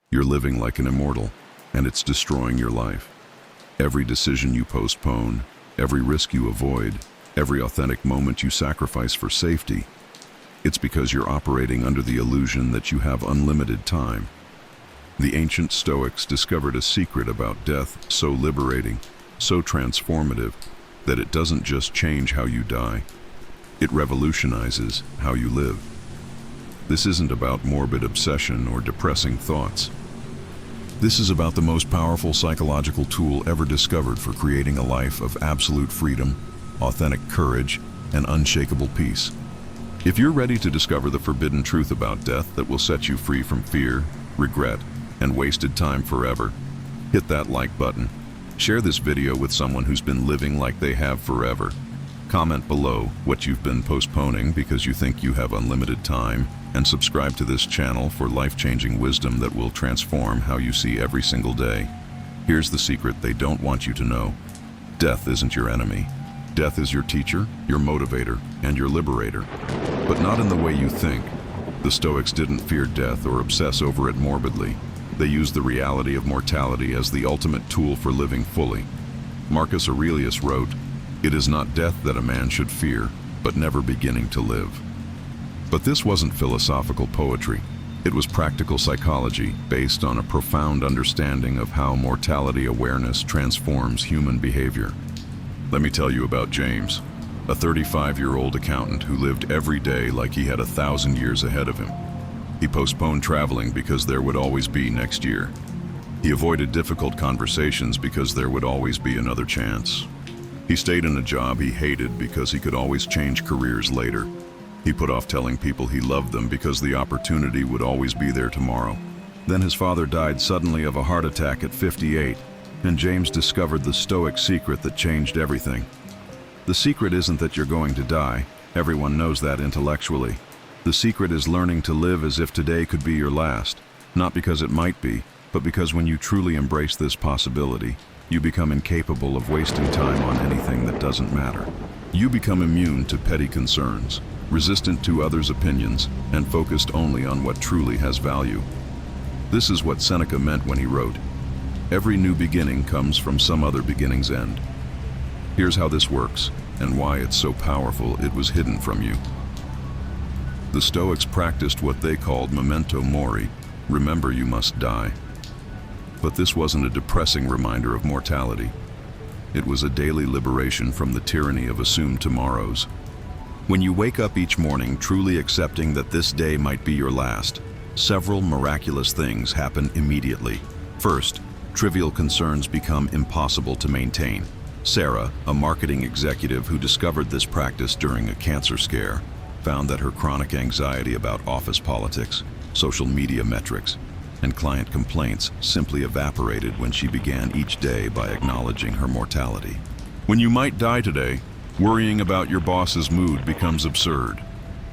You're living like an immortal, and it's destroying your life. Every decision you postpone, every risk you avoid, every authentic moment you sacrifice for safety, it's because you're operating under the illusion that you have unlimited time. The ancient Stoics discovered a secret about death so liberating, so transformative, that it doesn't just change how you die, it revolutionizes how you live. This isn't about morbid obsession or depressing thoughts. This is about the most powerful psychological tool ever discovered for creating a life of absolute freedom, authentic courage, and unshakable peace. If you're ready to discover the forbidden truth about death that will set you free from fear, regret, and wasted time forever, hit that like button. Share this video with someone who's been living like they have forever. Comment below what you've been postponing because you think you have unlimited time, and subscribe to this channel for life-changing wisdom that will transform how you see every single day. Here's the secret they don't want you to know. Death isn't your enemy. Death is your teacher, your motivator, and your liberator. But not in the way you think. The Stoics didn't fear death or obsess over it morbidly. They used the reality of mortality as the ultimate tool for living fully. Marcus Aurelius wrote, "It is not death that a man should fear, but never beginning to live." But this wasn't philosophical poetry. It was practical psychology based on a profound understanding of how mortality awareness transforms human behavior. Let me tell you about James, a 35-year-old accountant who lived every day like he had 1,000 years ahead of him. He postponed traveling because there would always be next year. He avoided difficult conversations because there would always be another chance. He stayed in a job he hated because he could always change careers later. He put off telling people he loved them because the opportunity would always be there tomorrow. Then his father died suddenly of a heart attack at 58, and James discovered the Stoic secret that changed everything. The secret isn't that you're going to die. Everyone knows that intellectually. The secret is learning to live as if today could be your last, not because it might be, but because when you truly embrace this possibility, you become incapable of wasting time on anything that doesn't matter. You become immune to petty concerns, resistant to others' opinions, and focused only on what truly has value. This is what Seneca meant when he wrote, "Every new beginning comes from some other beginning's end." Here's how this works, and why it's so powerful it was hidden from you. The Stoics practiced what they called memento mori, remember you must die. But this wasn't a depressing reminder of mortality. It was a daily liberation from the tyranny of assumed tomorrows. When you wake up each morning truly accepting that this day might be your last, several miraculous things happen immediately. First, trivial concerns become impossible to maintain. Sarah, a marketing executive who discovered this practice during a cancer scare, found that her chronic anxiety about office politics, social media metrics, and client complaints simply evaporated when she began each day by acknowledging her mortality. When you might die today, worrying about your boss's mood becomes absurd.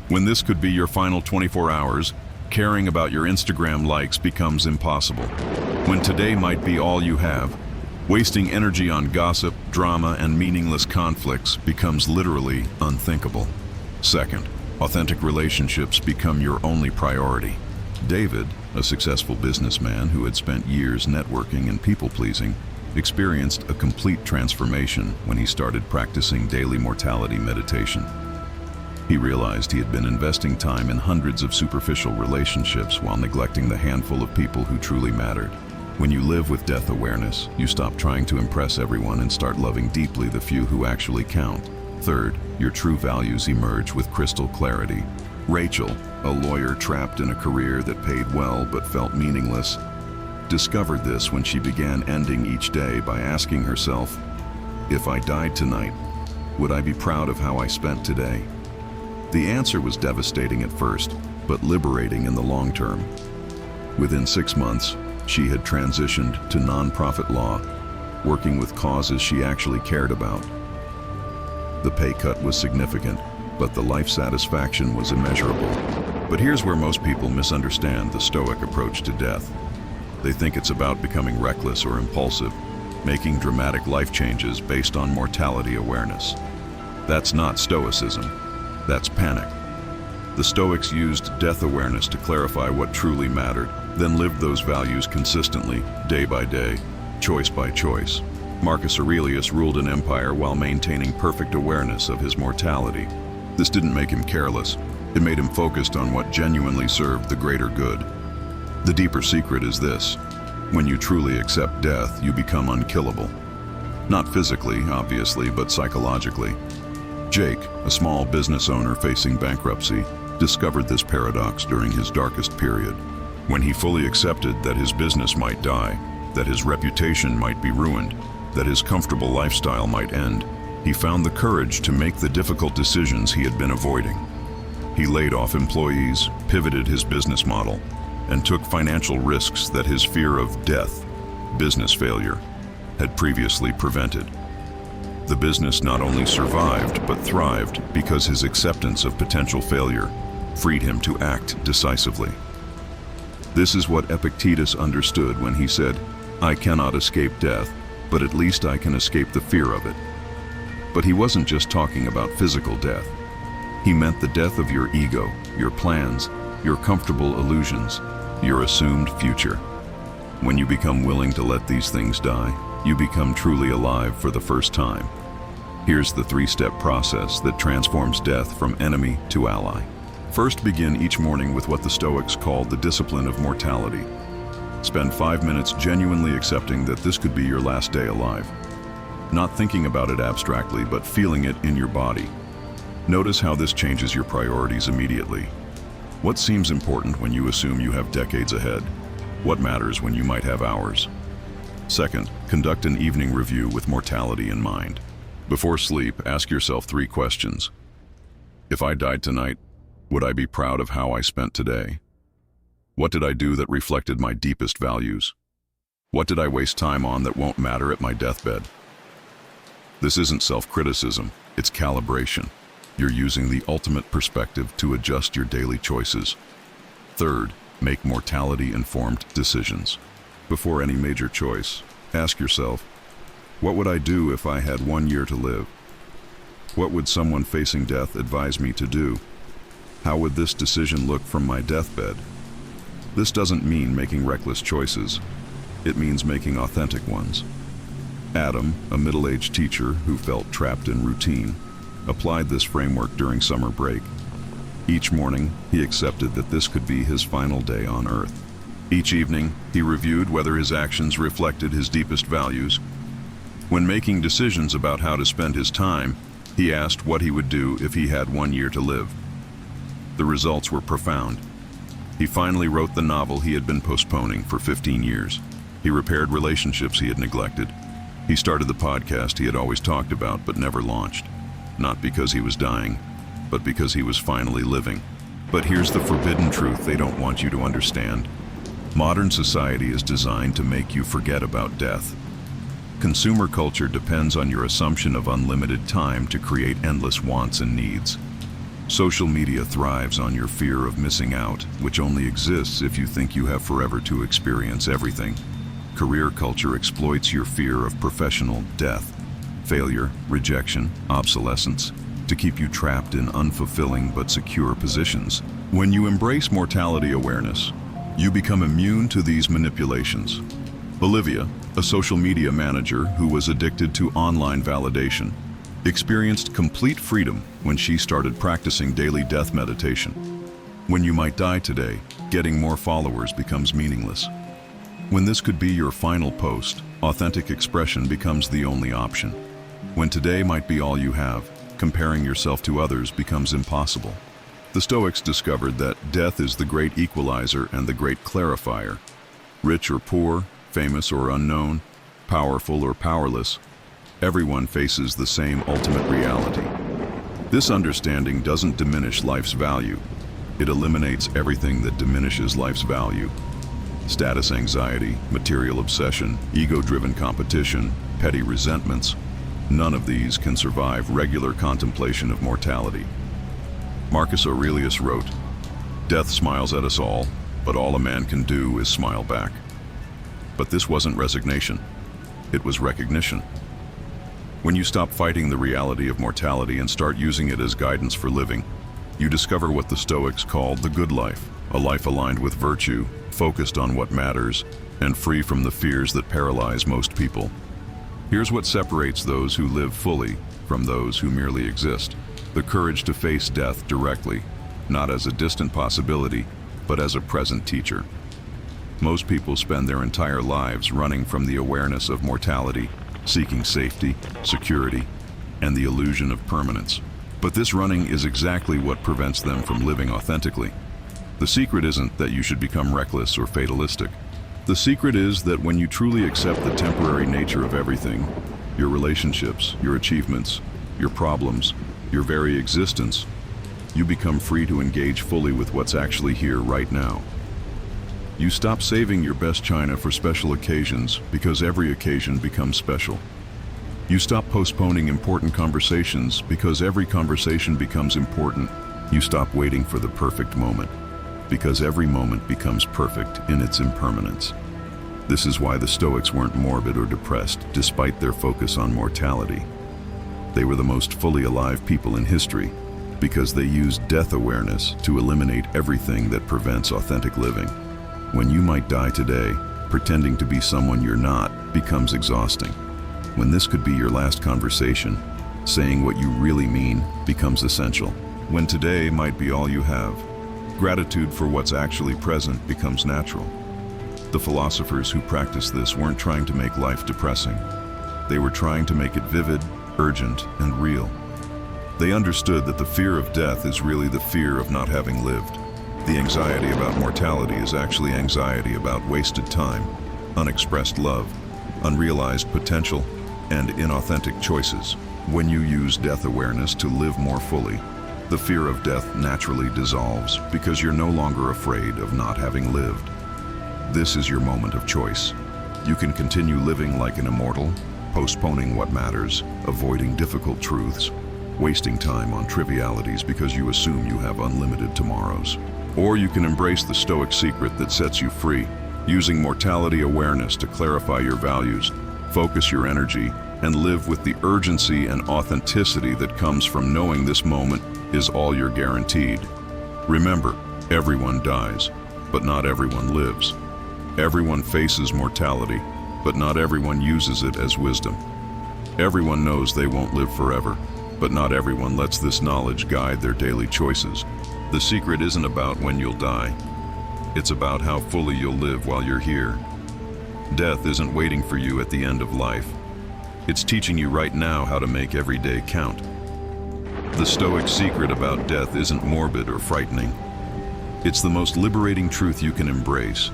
When this could be your final 24 hours, caring about your Instagram likes becomes impossible. When today might be all you have, wasting energy on gossip, drama, and meaningless conflicts becomes literally unthinkable. Second, authentic relationships become your only priority. David, a successful businessman who had spent years networking and people-pleasing, experienced a complete transformation when he started practicing daily mortality meditation. He realized he had been investing time in hundreds of superficial relationships while neglecting the handful of people who truly mattered. When you live with death awareness, you stop trying to impress everyone and start loving deeply the few who actually count. Third, your true values emerge with crystal clarity. Rachel, a lawyer trapped in a career that paid well but felt meaningless, discovered this when she began ending each day by asking herself, "If I died tonight, would I be proud of how I spent today?" The answer was devastating at first, but liberating in the long term. Within 6 months, she had transitioned to nonprofit law, working with causes she actually cared about. The pay cut was significant, but the life satisfaction was immeasurable. But here's where most people misunderstand the Stoic approach to death. They think it's about becoming reckless or impulsive, making dramatic life changes based on mortality awareness. That's not Stoicism. That's panic. The Stoics used death awareness to clarify what truly mattered, then lived those values consistently, day by day, choice by choice. Marcus Aurelius ruled an empire while maintaining perfect awareness of his mortality. This didn't make him careless. It made him focused on what genuinely served the greater good. The deeper secret is this: when you truly accept death, you become unkillable. Not physically, obviously, but psychologically. Jake, a small business owner facing bankruptcy, discovered this paradox during his darkest period. When he fully accepted that his business might die, that his reputation might be ruined, that his comfortable lifestyle might end, he found the courage to make the difficult decisions he had been avoiding. He laid off employees, pivoted his business model, and took financial risks that his fear of death, business failure, had previously prevented. The business not only survived but thrived because his acceptance of potential failure freed him to act decisively. This is what Epictetus understood when he said, "I cannot escape death, but at least I can escape the fear of it." But he wasn't just talking about physical death. He meant the death of your ego, your plans, your comfortable illusions, your assumed future. When you become willing to let these things die, you become truly alive for the first time. Here's the three-step process that transforms death from enemy to ally. First, begin each morning with what the Stoics called the discipline of mortality. Spend 5 minutes genuinely accepting that this could be your last day alive. Not thinking about it abstractly, but feeling it in your body. Notice how this changes your priorities immediately. What seems important when you assume you have decades ahead? What matters when you might have hours? Second, conduct an evening review with mortality in mind. Before sleep, ask yourself 3 questions. If I died tonight, would I be proud of how I spent today? What did I do that reflected my deepest values? What did I waste time on that won't matter at my deathbed? This isn't self-criticism, it's calibration. You're using the ultimate perspective to adjust your daily choices. Third, make mortality-informed decisions. Before any major choice, ask yourself, what would I do if I had 1 year to live? What would someone facing death advise me to do? How would this decision look from my deathbed? This doesn't mean making reckless choices. It means making authentic ones. Adam, a middle-aged teacher who felt trapped in routine, applied this framework during summer break. Each morning, he accepted that this could be his final day on Earth. Each evening, he reviewed whether his actions reflected his deepest values. When making decisions about how to spend his time, he asked what he would do if he had 1 year to live. The results were profound. He finally wrote the novel he had been postponing for 15 years. He repaired relationships he had neglected. He started the podcast he had always talked about but never launched. Not because he was dying, but because he was finally living. But here's the forbidden truth they don't want you to understand. Modern society is designed to make you forget about death. Consumer culture depends on your assumption of unlimited time to create endless wants and needs. Social media thrives on your fear of missing out, which only exists if you think you have forever to experience everything. Career culture exploits your fear of professional death, failure, rejection, obsolescence, to keep you trapped in unfulfilling but secure positions. When you embrace mortality awareness, you become immune to these manipulations. Olivia, a social media manager who was addicted to online validation, experienced complete freedom when she started practicing daily death meditation. When you might die today, getting more followers becomes meaningless. When this could be your final post, authentic expression becomes the only option. When today might be all you have, comparing yourself to others becomes impossible. The Stoics discovered that death is the great equalizer and the great clarifier. Rich or poor, famous or unknown, powerful or powerless, everyone faces the same ultimate reality. This understanding doesn't diminish life's value. It eliminates everything that diminishes life's value. Status anxiety, material obsession, ego-driven competition, petty resentments, none of these can survive regular contemplation of mortality. Marcus Aurelius wrote, "Death smiles at us all, but all a man can do is smile back." But this wasn't resignation. It was recognition. When you stop fighting the reality of mortality and start using it as guidance for living, you discover what the Stoics called the good life, a life aligned with virtue, focused on what matters, and free from the fears that paralyze most people. Here's what separates those who live fully from those who merely exist: the courage to face death directly, not as a distant possibility, but as a present teacher. Most people spend their entire lives running from the awareness of mortality, seeking safety, security, and the illusion of permanence. But this running is exactly what prevents them from living authentically. The secret isn't that you should become reckless or fatalistic. The secret is that when you truly accept the temporary nature of everything, your relationships, your achievements, your problems, your very existence, you become free to engage fully with what's actually here right now. You stop saving your best china for special occasions because every occasion becomes special. You stop postponing important conversations because every conversation becomes important. You stop waiting for the perfect moment because every moment becomes perfect in its impermanence. This is why the Stoics weren't morbid or depressed, despite their focus on mortality. They were the most fully alive people in history because they used death awareness to eliminate everything that prevents authentic living. When you might die today, pretending to be someone you're not becomes exhausting. When this could be your last conversation, saying what you really mean becomes essential. When today might be all you have, gratitude for what's actually present becomes natural. The philosophers who practiced this weren't trying to make life depressing. They were trying to make it vivid, urgent, and real. They understood that the fear of death is really the fear of not having lived. The anxiety about mortality is actually anxiety about wasted time, unexpressed love, unrealized potential, and inauthentic choices. When you use death awareness to live more fully, the fear of death naturally dissolves because you're no longer afraid of not having lived. This is your moment of choice. You can continue living like an immortal, postponing what matters, avoiding difficult truths, wasting time on trivialities because you assume you have unlimited tomorrows. Or you can embrace the Stoic secret that sets you free, using mortality awareness to clarify your values, focus your energy, and live with the urgency and authenticity that comes from knowing this moment is all you're guaranteed. Remember, everyone dies, but not everyone lives. Everyone faces mortality, but not everyone uses it as wisdom. Everyone knows they won't live forever, but not everyone lets this knowledge guide their daily choices. The secret isn't about when you'll die. It's about how fully you'll live while you're here. Death isn't waiting for you at the end of life. It's teaching you right now how to make every day count. The Stoic secret about death isn't morbid or frightening. It's the most liberating truth you can embrace.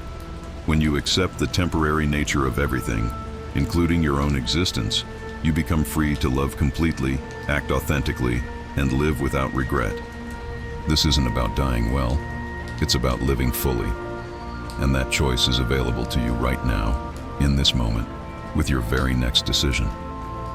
When you accept the temporary nature of everything, including your own existence, you become free to love completely, act authentically, and live without regret. This isn't about dying well, it's about living fully. And that choice is available to you right now, in this moment, with your very next decision.